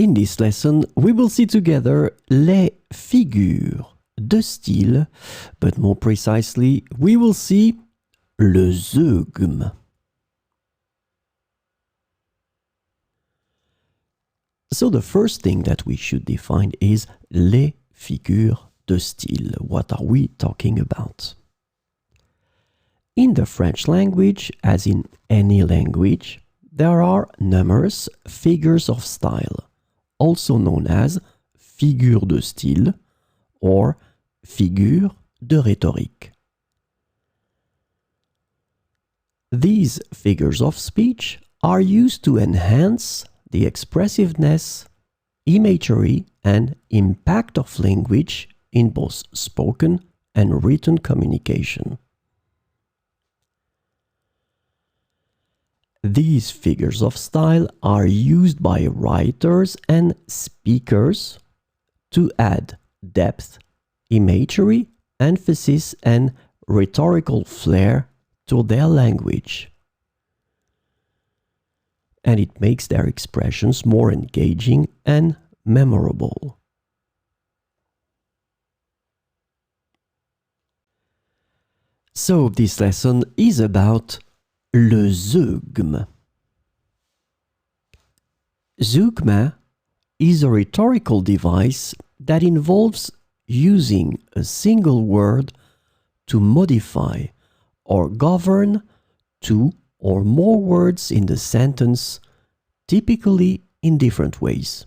In this lesson, we will see together les figures de style, but more precisely, we will see le zeugme. So the first thing that we should define is les figures de style. What are we talking about? In the French language, as in any language, there are numerous figures of style, also known as figures de style or figures de rhétorique. These figures of speech are used to enhance the expressiveness, imagery, and impact of language in both spoken and written communication. These figures of style are used by writers and speakers to add depth, imagery, emphasis, and rhetorical flair to their language. And it makes their expressions more engaging and memorable. So this lesson is about le zeugme. Zeugme is a rhetorical device that involves using a single word to modify or govern two or more words in the sentence, typically in different ways.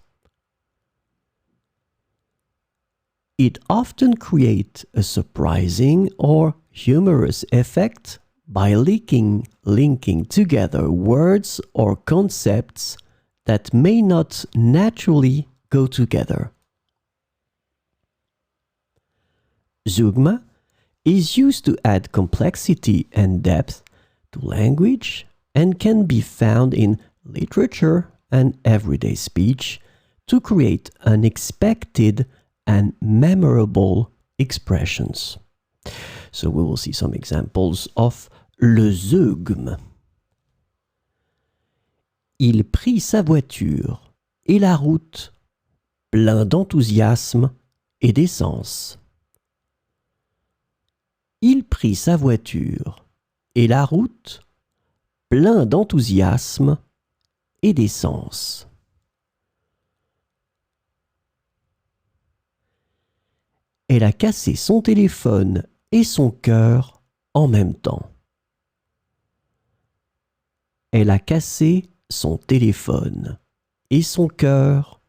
It often creates a surprising or humorous effect by linking together words or concepts that may not naturally go together. Zeugme is used to add complexity and depth to language and can be found in literature and everyday speech to create unexpected and memorable expressions. So we will see some examples of le zeugme. Il prit sa voiture et la route, plein d'enthousiasme et d'essence. Il prit sa voiture et la route, plein d'enthousiasme et d'essence. Elle a cassé son téléphone et son cœur en même temps. Elle a cassé son téléphone et son cœur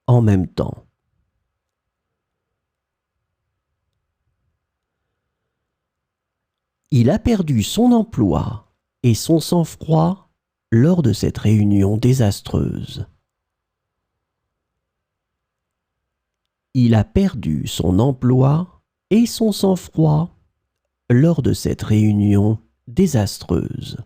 en même temps. Il a perdu son emploi et son sang-froid lors de cette réunion désastreuse. Il a perdu son emploi et son sang-froid lors de cette réunion désastreuse.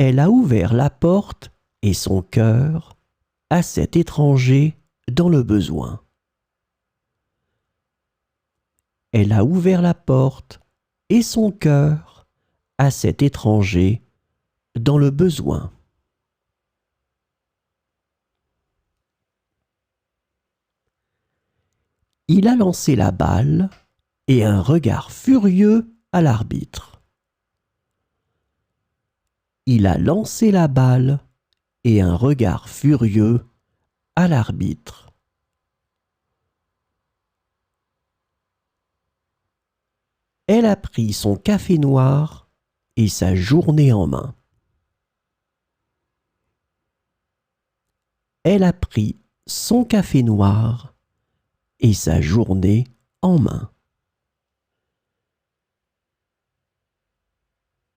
Elle a ouvert la porte et son cœur à cet étranger dans le besoin. Elle a ouvert la porte et son cœur à cet étranger dans le besoin. Il a lancé la balle et un regard furieux à l'arbitre. Il a lancé la balle et un regard furieux à l'arbitre. Elle a pris son café noir et sa journée en main. Elle a pris son café noir et sa journée en main.